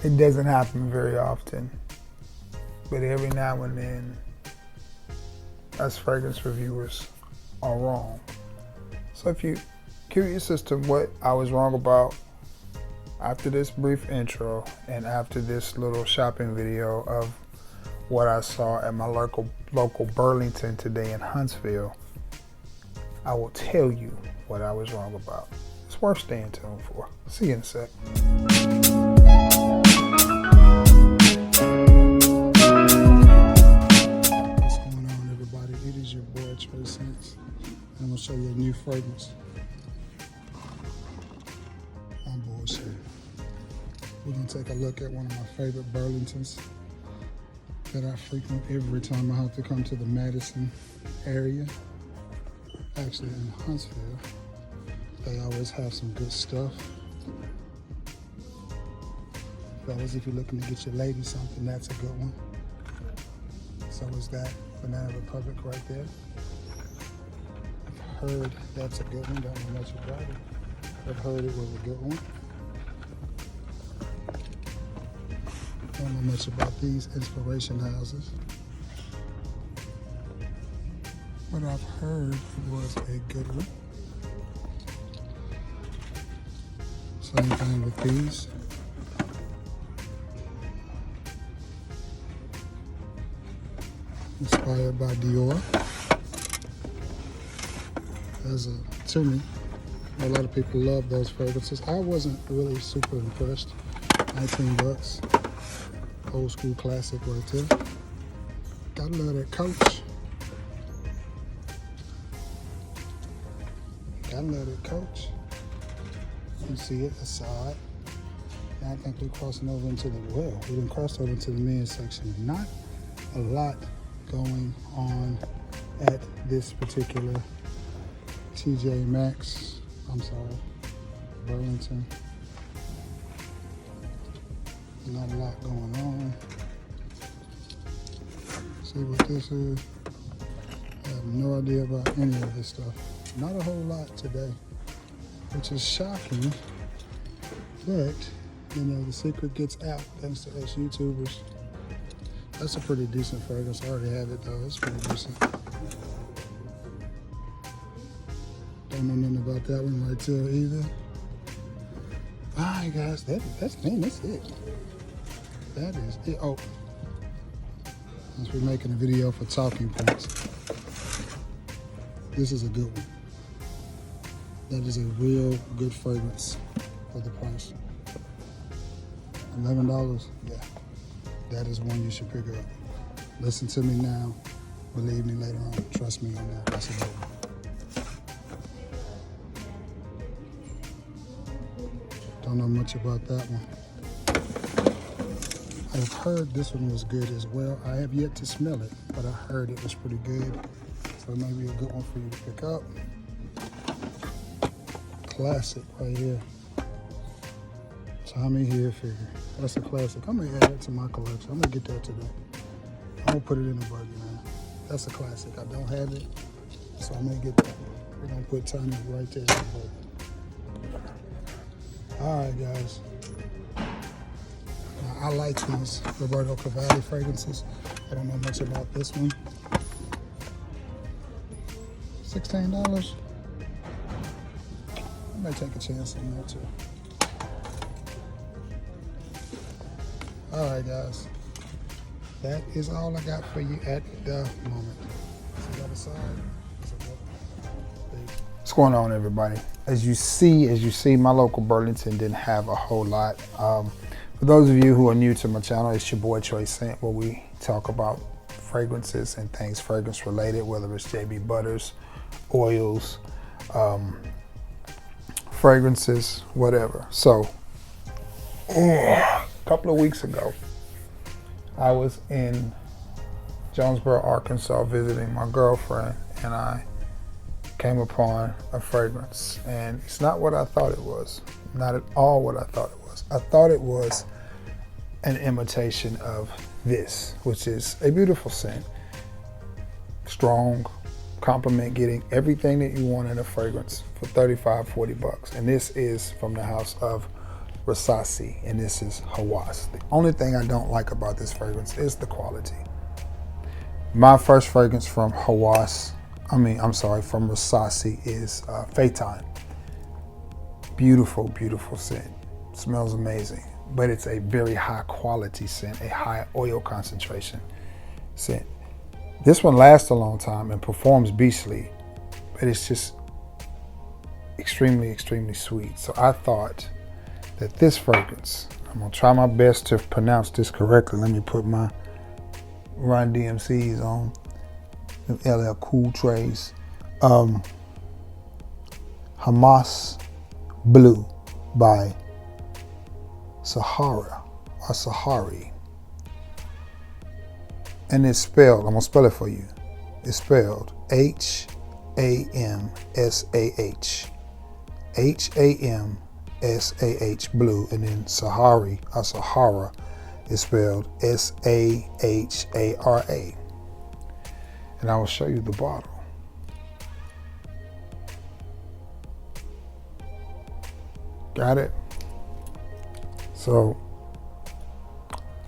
It doesn't happen very often, but every now and then, us fragrance reviewers are wrong. So if you're curious as to what I was wrong about, after this brief intro and after this little shopping video of what I saw at my local Burlington today in Huntsville, I will tell you what I was wrong about. It's worth staying tuned for. See you in a sec. What's going on, everybody? It is your boy TJMAXX FIND, and I'm gonna show you a new fragrance. I'm bullshit. We're gonna take a look at one of my favorite Burlingtons that I frequent every time I have to come to the Madison area. Actually in Huntsville. They always have some good stuff. Fellas, if you're looking to get your lady something, that's a good one. So is that Banana Republic right there. I've heard that's a good one, don't know much about it. I've heard it was a good one. Don't know much about these inspiration houses. But I've heard it was a good one. Same thing with these. Inspired by Dior. To me, a lot of people love those fragrances. I wasn't really super impressed. 19 bucks. Old school classic right there. Gotta love that Coach. Gotta love that Coach. You see it aside. And I think we're crossing over into we didn't cross over into the men's section. Not a lot going on at this particular Burlington. Not a lot going on. See what this is? I have no idea about any of this stuff. Not a whole lot today, which is shocking, but you know, the secret gets out thanks to us YouTubers. That's a pretty decent fragrance. I already have it though, it's pretty decent. Don't know nothing about that one right there either. All right guys, that's it. That is it. Oh, since we're making a video for talking points, this is a good one. That is a real good fragrance for the price. $11, yeah. That is one you should pick up. Listen to me now, believe me later on. Trust me on that, that's a good one. Don't know much about that one. I've heard this one was good as well. I have yet to smell it, but I heard it was pretty good. So it may be a good one for you to pick up. Classic right here. Tommy Hilfiger. That's a classic. I'm gonna add that to my collection. I'm gonna get that today. I'm gonna put it in the buggy, man. That's a classic. I don't have it, so I may get that. We're gonna put Tommy right there in the buggy. All right, guys. Now, I like these Roberto Cavalli fragrances. I don't know much about this one. $16. I may take a chance on that too. All right, guys. That is all I got for you at the moment. See that aside? What's going on, everybody? As you see, my local Burlington didn't have a whole lot. For those of you who are new to my channel, it's your boy TJMAXX FIND, where we talk about fragrances and things fragrance related, whether it's JB Butters, oils, fragrances, whatever. So, a couple of weeks ago, I was in Jonesboro, Arkansas, visiting my girlfriend, and I came upon a fragrance, and it's not what I thought it was. Not at all what I thought it was. I thought it was an imitation of this, which is a beautiful scent. Strong, compliment, getting everything that you want in a fragrance for $35, $40. And this is from the house of Rasasi, and this is Hawass. The only thing I don't like about this fragrance is the quality. My first fragrance from from Rasasi is Phaeton. Beautiful, beautiful scent. Smells amazing, but it's a very high quality scent, a high oil concentration scent. This one lasts a long time and performs beastly, but it's just extremely, extremely sweet. So I thought that this fragrance, I'm gonna try my best to pronounce this correctly. Let me put my Run DMCs on, LL Cool Trays. Hamas Blue by Sahara or Sahari. And it's spelled, I'm gonna spell it for you. It's spelled Hamsh. Hamsh Blue, and then Sahari or Sahara is spelled Sahara. And I will show you the bottle. Got it? So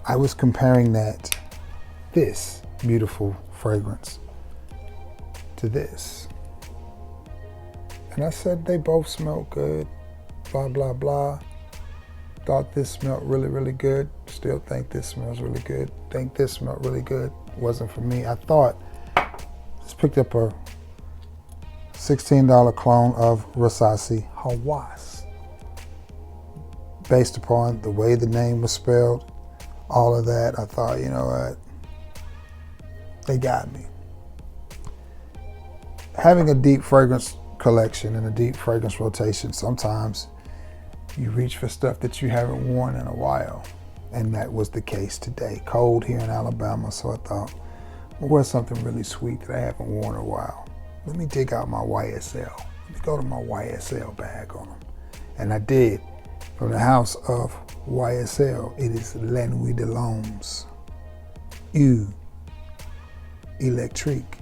I was comparing this beautiful fragrance to this. And I said they both smell good, blah, blah, blah. Thought this smelled really, really good. Still think this smells really good. Think this smelled really good. Wasn't for me. I thought, just picked up a $16 clone of Rasasi Hawass. Based upon the way the name was spelled, all of that, I thought, you know what? They got me. Having a deep fragrance collection and a deep fragrance rotation, sometimes you reach for stuff that you haven't worn in a while. And that was the case today. Cold here in Alabama, so I thought, I'll wear something really sweet that I haven't worn in a while. Let me dig out my YSL. Let me go to my YSL bag on them. And I did. From the house of YSL, it is La Nuit de l'Homme Electrique.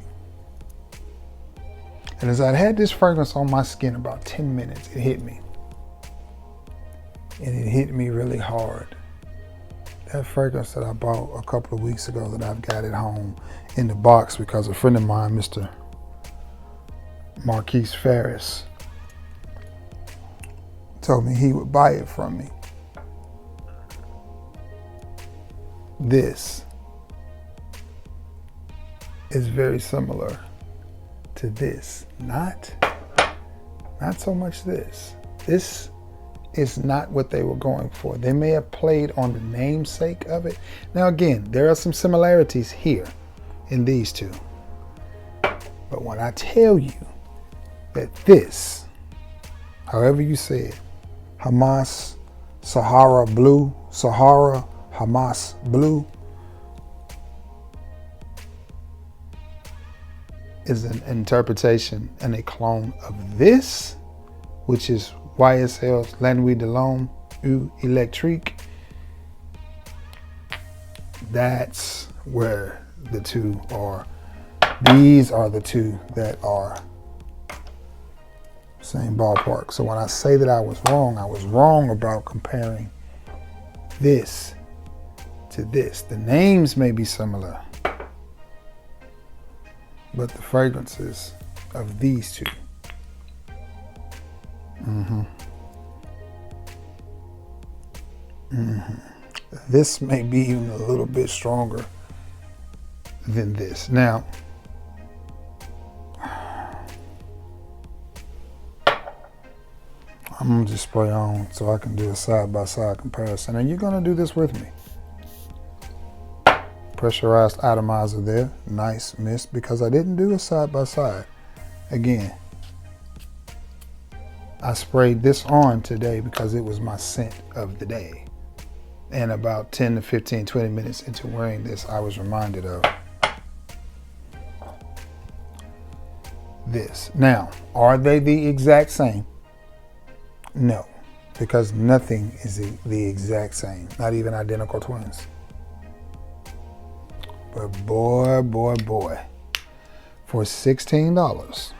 And as I had this fragrance on my skin about 10 minutes, it hit me. And it hit me really hard. That fragrance that I bought a couple of weeks ago that I've got at home in the box because a friend of mine, Mr. Marquise Ferris, told me he would buy it from me. This is very similar to this. Not so much this. This is not what they were going for. They may have played on the namesake of it. Now again, there are some similarities here in these two. But when I tell you that this, however you say it, Hamas, Sahara Blue, Sahara, Hamas Blue, is an interpretation and a clone of this, which is YSL's La Nuit de l'Homme Electrique. That's where the two are. These are the two that are same ballpark. So when I say that I was wrong about comparing this to this. The names may be similar, but the fragrances of these two. This may be even a little bit stronger than this. Now, I'm gonna just spray on so I can do a side-by-side comparison. And you're gonna do this with me. Pressurized atomizer there, nice mist, because I didn't do a side-by-side. Again, I sprayed this on today because it was my scent of the day. And about 10 to 15, 20 minutes into wearing this, I was reminded of this. Now, are they the exact same? No, because nothing is the exact same, not even identical twins. But boy, boy, boy, for $16,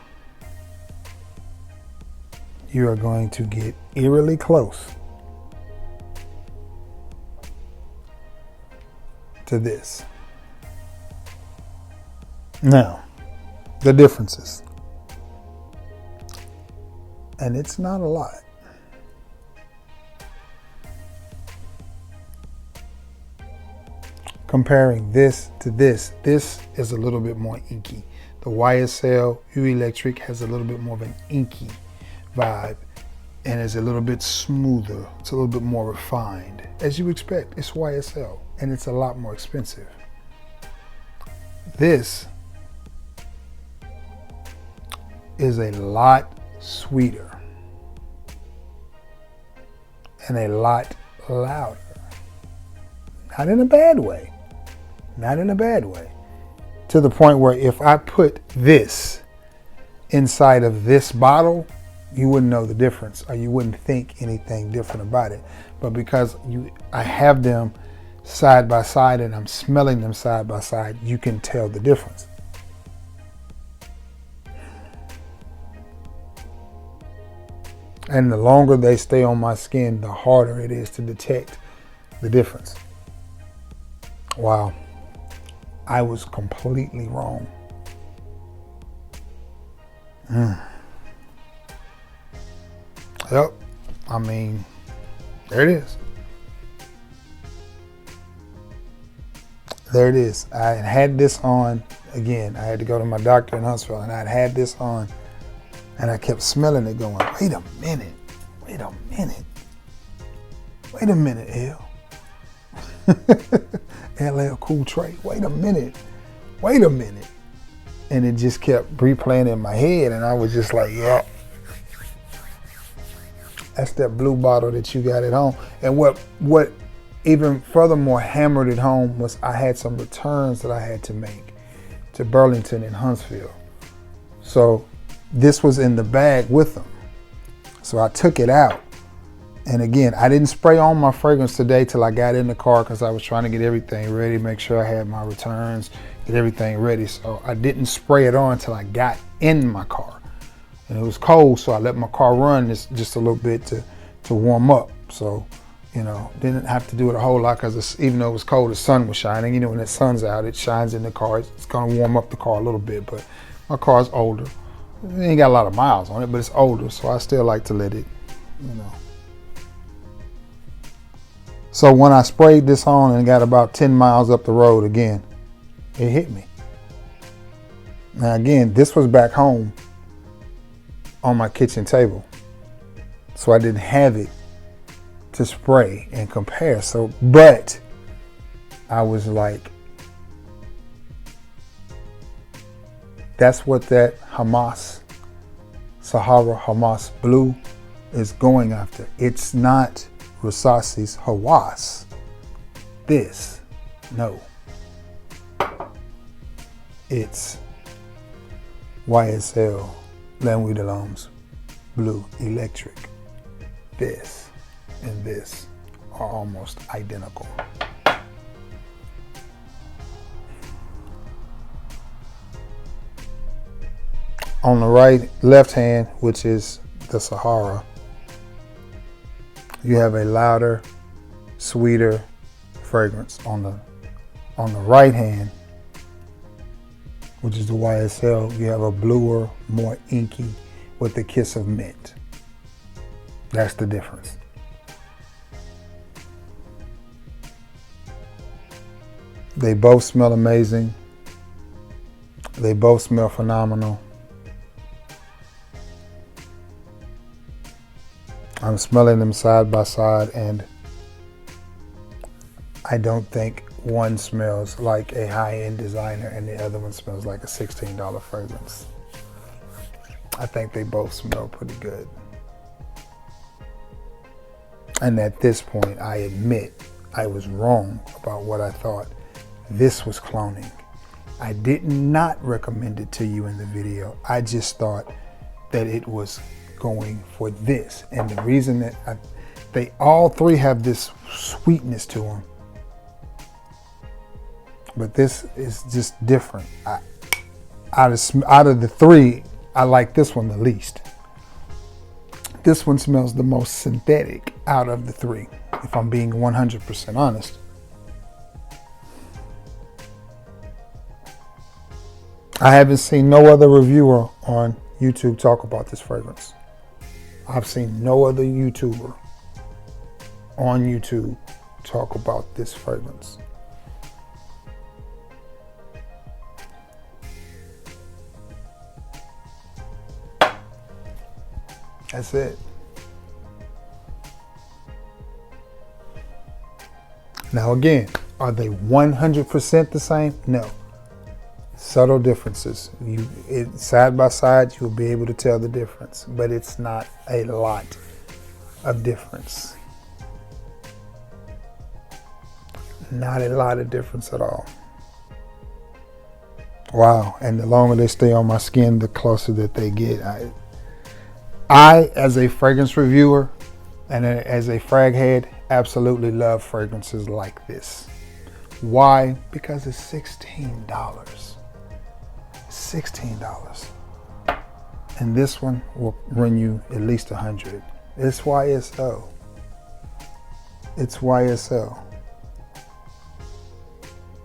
you are going to get eerily close to this. Now, the differences. And it's not a lot. Comparing this to this is a little bit more inky. The YSL U Electric has a little bit more of an inky vibe and is a little bit smoother. It's a little bit more refined. As you expect, it's YSL and it's a lot more expensive. This is a lot sweeter and a lot louder. Not in a bad way. Not in a bad way. To the point where if I put this inside of this bottle, you wouldn't know the difference or you wouldn't think anything different about it. But because I have them side by side and I'm smelling them side by side, you can tell the difference. And the longer they stay on my skin, the harder it is to detect the difference. Wow. I was completely wrong. Yep. I mean, there it is. There it is. I had this on again. I had to go to my doctor in Huntsville and I had this on and I kept smelling it going, wait a minute, wait a minute, wait a minute, L. LL Cool Trey, wait a minute. And it just kept replaying in my head and I was just like, yeah. That's that blue bottle that you got at home. And what even furthermore hammered it home was I had some returns that I had to make to Burlington and Huntsville. So this was in the bag with them. So I took it out. And again, I didn't spray on my fragrance today till I got in the car because I was trying to get everything ready, make sure I had my returns, get everything ready. So I didn't spray it on until I got in my car. And it was cold, so I let my car run just a little bit to warm up. So, you know, didn't have to do it a whole lot because even though it was cold, the sun was shining. You know, when the sun's out, it shines in the car. It's going to warm up the car a little bit, but my car's older. It ain't got a lot of miles on it, but it's older, so I still like to let it, you know. So when I sprayed this on and got about 10 miles up the road again, it hit me. Now again, this was back home on my kitchen table. So I didn't have it to spray and compare. So, but I was like, that's what that Sahara Hamas blue is going after. It's not Rasassi's Hawas. This, no. It's YSL Languille de L'Homme's Blue Electric. This and this are almost identical. On the left hand, which is the Sahara, you have a louder, sweeter fragrance. On the right hand, which is the YSL, you have a bluer, more inky with a kiss of mint. That's the difference. They both smell amazing. They both smell phenomenal. I'm smelling them side by side, and I don't think one smells like a high-end designer and the other one smells like a $16 fragrance. I think they both smell pretty good. And at this point, I admit I was wrong about what I thought. This was cloning. I did not recommend it to you in the video. I just thought that it was going for this. And the reason that they all three have this sweetness to them, but this is just different. Out of the three, I like this one the least. This one smells the most synthetic out of the three, if I'm being 100% honest. I haven't seen no other reviewer on YouTube talk about this fragrance. I've seen no other YouTuber on YouTube talk about this fragrance. That's it. Now again, are they 100% the same? No. Subtle differences. Side by side, you'll be able to tell the difference, but it's not a lot of difference. Not a lot of difference at all. Wow, and the longer they stay on my skin, the closer that they get. I as a fragrance reviewer and as a frag head, absolutely love fragrances like this. Why? Because it's $16. $16. And this one will run you at least $100. It's YSL. It's YSL.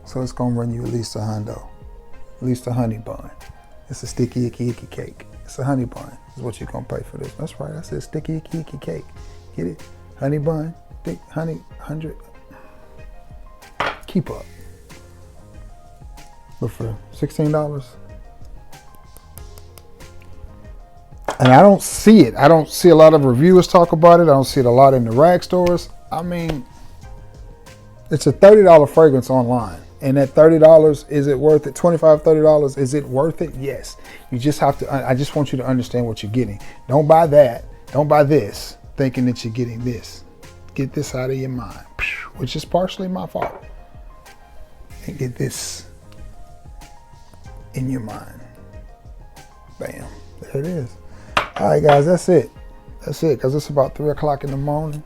So it's gonna run you at least $100. At least a honey bun. It's a sticky icky icky cake. It's a honey bun is what you're gonna pay for this. That's right, I said sticky icky icky cake. Get it? Honey bun, thick honey, 100. Keep up. But for $16, and I don't see it. I don't see a lot of reviewers talk about it. I don't see it a lot in the rag stores. I mean, it's a $30 fragrance online. And at $30, is it worth it? $25, $30, is it worth it? Yes. You just have to, I just want you to understand what you're getting. Don't buy that. Don't buy this thinking that you're getting this. Get this out of your mind, which is partially my fault. And get this in your mind. Bam. There it is. All right, guys, that's it. That's it, because it's about 3 o'clock in the morning.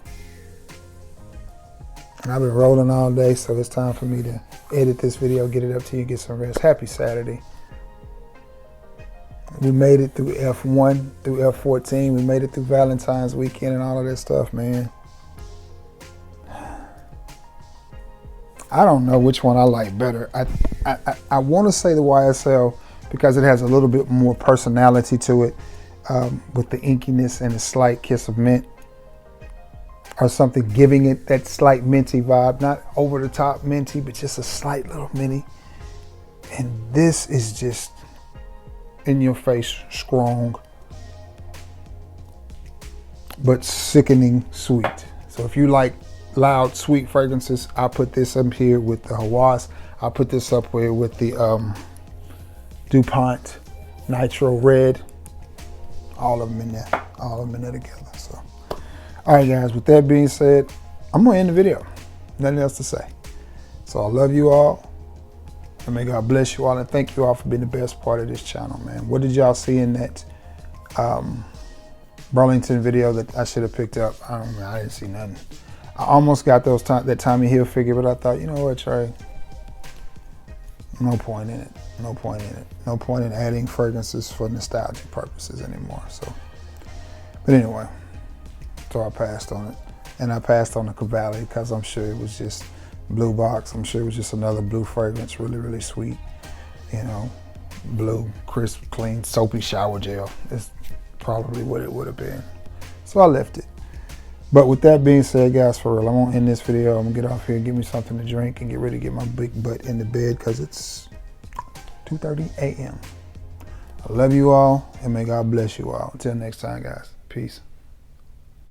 And I've been rolling all day, so it's time for me to edit this video, get it up to you, get some rest. Happy Saturday. We made it through F1, through F14. We made it through Valentine's weekend and all of that stuff, man. I don't know which one I like better. I want to say the YSL because it has a little bit more personality to it, with the inkiness and a slight kiss of mint or something, giving it that slight minty vibe, not over the top minty, but just a slight little minty. And this is just in your face, strong, but sickening sweet. So if you like loud, sweet fragrances, I put this up here with the Hawas. I put this up here with the DuPont Nitro Red. All of them in there. All of them in there together. So, all right, guys. With that being said, I'm gonna end the video. Nothing else to say. So I love you all, and may God bless you all, and thank you all for being the best part of this channel, man. What did y'all see in that Burlington video that I should have picked up? I don't know. I didn't see nothing. I almost got that Tommy Hilfiger, but I thought, you know what, Trey? No point in it. No point in it. No point in adding fragrances for nostalgia purposes anymore. So, but anyway, so I passed on it, and I passed on the Cavalli because I'm sure it was just blue box. I'm sure it was just another blue fragrance, really, really sweet. You know, blue, crisp, clean, soapy shower gel. It's probably what it would have been. So I left it. But with that being said, guys, for real, I'm gonna end this video. I'm gonna get off here, give me something to drink, and get ready to get my big butt in the bed because it's 2:30 a.m. I love you all, and may God bless you all. Until next time, guys. Peace.